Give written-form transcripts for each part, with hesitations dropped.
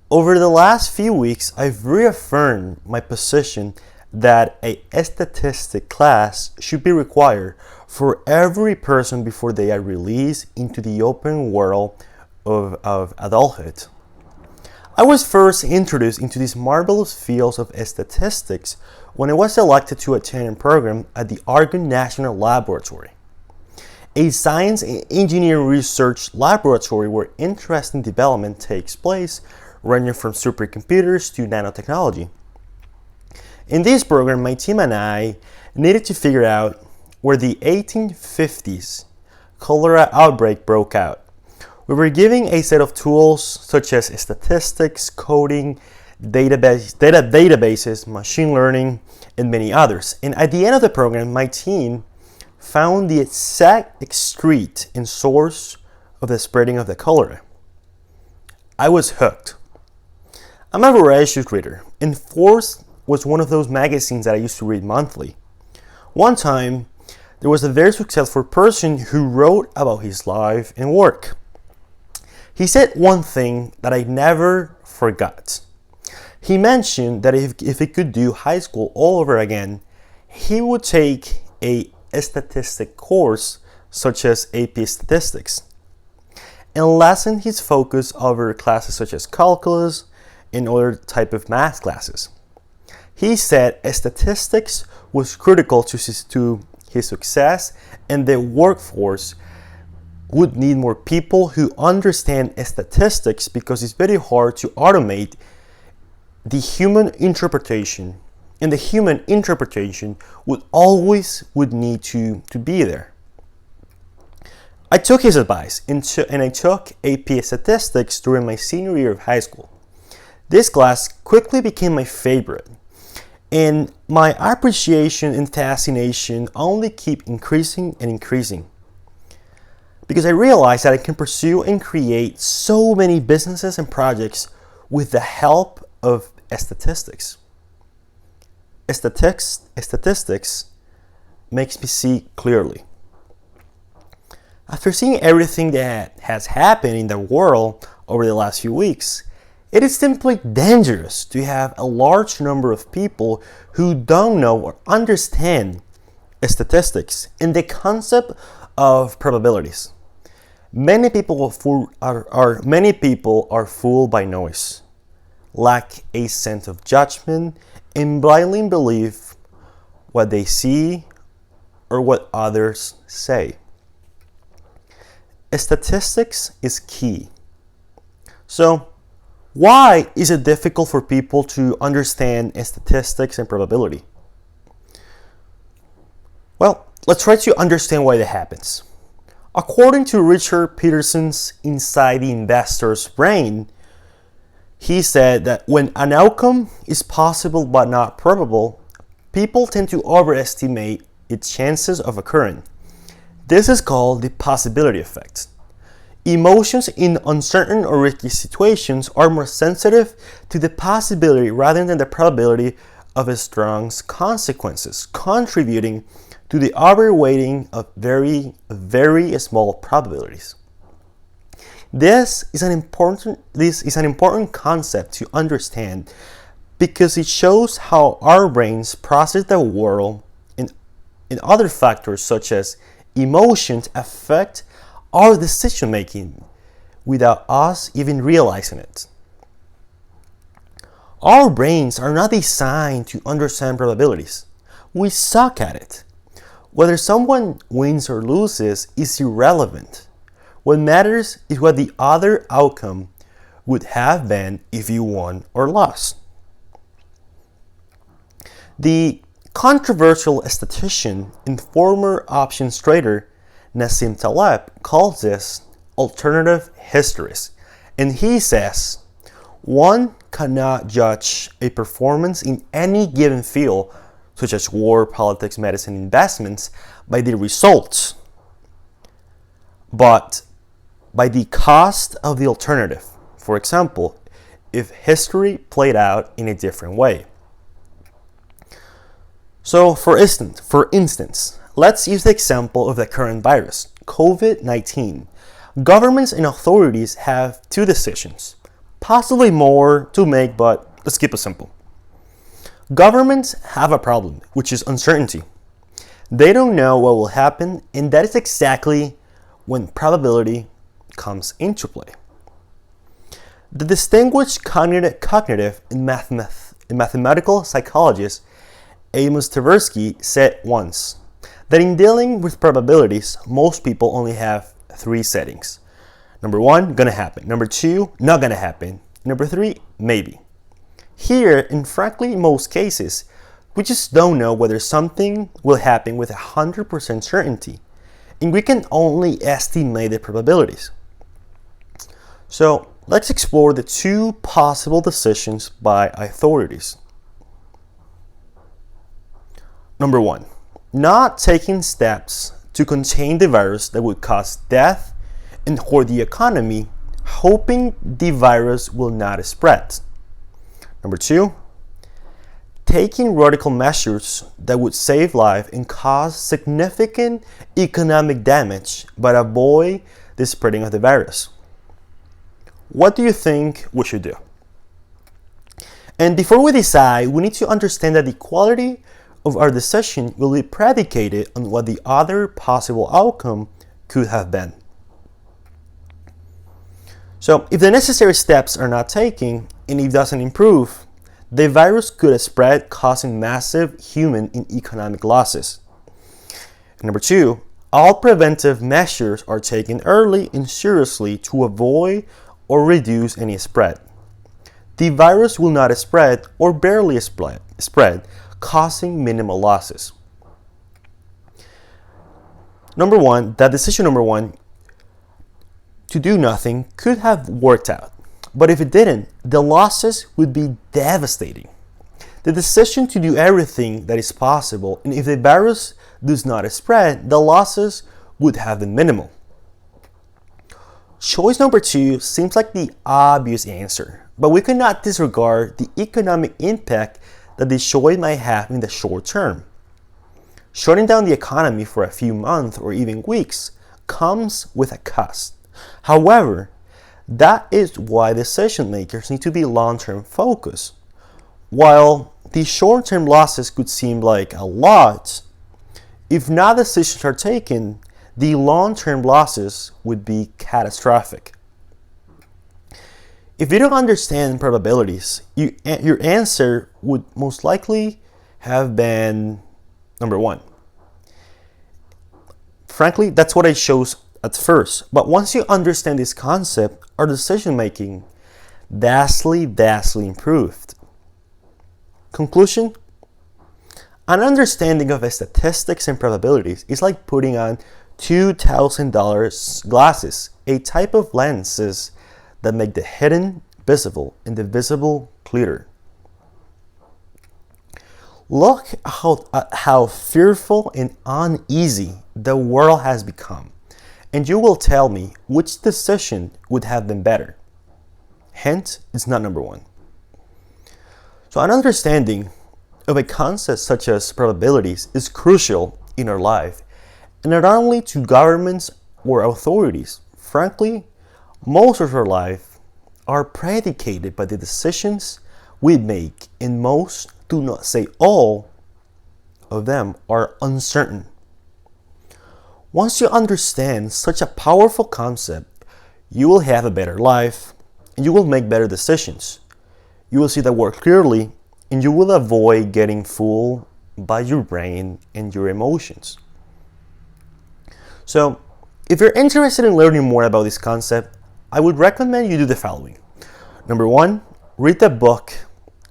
Over the last few weeks, I've reaffirmed my position that a statistic class should be required for every person before they are released into the open world of adulthood. I was first introduced into these marvelous fields of statistics when I was selected to attend a program at the Argonne National Laboratory, a science and engineering research laboratory where interesting development takes place, ranging from supercomputers to nanotechnology. In this program, my team and I needed to figure out where the 1850s cholera outbreak broke out. We were given a set of tools such as statistics, coding, databases, machine learning, and many others. And at the end of the program, my team found the exact street and source of the spreading of the cholera. I was hooked. I'm a voracious reader, and Forbes was one of those magazines that I used to read monthly. One time, there was a very successful person who wrote about his life and work. He said one thing that I never forgot. He mentioned that if he could do high school all over again, he would take a statistic course such as AP Statistics and lessen his focus over classes such as calculus and other type of math classes. He said statistics was critical to his success, and the workforce would need more people who understand statistics because it's very hard to automate the human interpretation, and the human interpretation would need to be there. I took his advice and I took AP Statistics during my senior year of high school. This class quickly became my favorite, and my appreciation and fascination only keep increasing and increasing, because I realized that I can pursue and create so many businesses and projects with the help of statistics. Statistics makes me see clearly. After seeing everything that has happened in the world over the last few weeks, it is simply dangerous to have a large number of people who don't know or understand statistics and the concept of probabilities. Many people are fooled by noise, lack a sense of judgment, and blindly believe what they see or what others say. Statistics is key. So, why is it difficult for people to understand statistics and probability? Well, let's try to understand why that happens. According to Richard Peterson's Inside the Investor's Brain, he said that when an outcome is possible but not probable, people tend to overestimate its chances of occurring. This is called the possibility effect. Emotions in uncertain or risky situations are more sensitive to the possibility rather than the probability of a strong consequences, contributing to the overweighting of very, very small probabilities. This is an important concept to understand because it shows how our brains process the world, and other factors such as emotions affect our decision making without us even realizing it. Our brains are not designed to understand probabilities. We suck at it. Whether someone wins or loses is irrelevant. What matters is what the other outcome would have been if you won or lost. The controversial statistician and former options trader Nassim Taleb calls this alternative histories, and he says, one cannot judge a performance in any given field, such as war, politics, medicine, investments, by the results, but by the cost of the alternative. For example, if history played out in a different way. So, for instance, let's use the example of the current virus, COVID-19. Governments and authorities have two decisions: possibly more to make, but let's keep it simple. Governments have a problem, which is uncertainty. They don't know what will happen, and that is exactly when probability comes into play. The distinguished cognitive and mathematical psychologist Amos Tversky said once that in dealing with probabilities, most people only have three settings. Number one, gonna happen. Number two, not gonna happen. Number three, maybe. Here, in frankly most cases, we just don't know whether something will happen with 100% certainty, and we can only estimate the probabilities. So let's explore the two possible decisions by authorities. Number one, not taking steps to contain the virus that would cause death and hoard the economy, hoping the virus will not spread. Number two, taking radical measures that would save life and cause significant economic damage but avoid the spreading of the virus. What do you think we should do? And before we decide, we need to understand that the quality of our decision will be predicated on what the other possible outcome could have been. So if the necessary steps are not taken and it doesn't improve, the virus could spread, causing massive human and economic losses. Number two, all preventive measures are taken early and seriously to avoid or reduce any spread. The virus will not spread or barely spread, causing minimal losses. Decision number one, to do nothing, could have worked out. But if it didn't, the losses would be devastating. The decision to do everything that is possible, and if the virus does not spread, the losses would have been minimal. Choice number two seems like the obvious answer, but we cannot disregard the economic impact that the choice might have in the short term. Shutting down the economy for a few months or even weeks comes with a cost. However, that is why decision makers need to be long-term focused. While the short-term losses could seem like a lot, if no decisions are taken, the long-term losses would be catastrophic. If you don't understand probabilities, your answer would most likely have been number one. Frankly, that's what I chose at first. But once you understand this concept, our decision making vastly improved. Conclusion? An understanding of statistics and probabilities is like putting on $2,000 glasses, a type of lenses that make the hidden visible and the visible clearer. Look at how fearful and uneasy the world has become, and you will tell me which decision would have been better. Hence, it's not number one. So an understanding of a concept such as probabilities is crucial in our life, and not only to governments or authorities. Frankly, most of our life are predicated by the decisions we make, and most, do not say all, of them are uncertain. Once you understand such a powerful concept, you will have a better life, and you will make better decisions. You will see the world clearly, and you will avoid getting fooled by your brain and your emotions. So, if you're interested in learning more about this concept, I would recommend you do the following. Number one, read the book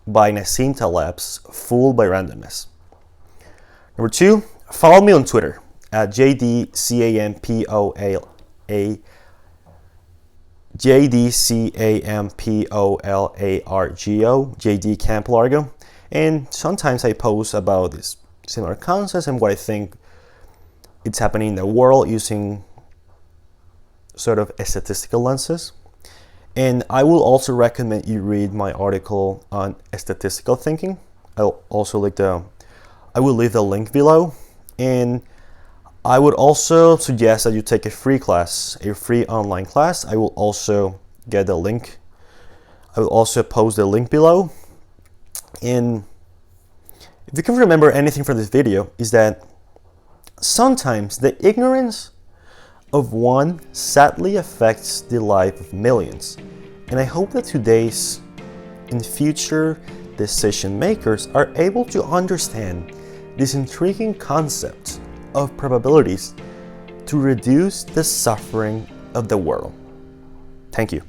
by Nassim Taleb's Fooled by Randomness. Number two, follow me on Twitter at JDCAMPOLARGO, JD Campolargo, and sometimes I post about these similar concepts and what I think it's happening in the world using sort of statistical lenses. And I will also recommend you read my article on statistical thinking. I will leave the link below, and I would also suggest that you take a free class, a free online class. I will also get the link. I will also post the link below. And if you can remember anything from this video, is that sometimes the ignorance of one sadly affects the life of millions. And I hope that today's and future decision makers are able to understand this intriguing concept of probabilities to reduce the suffering of the world. Thank you.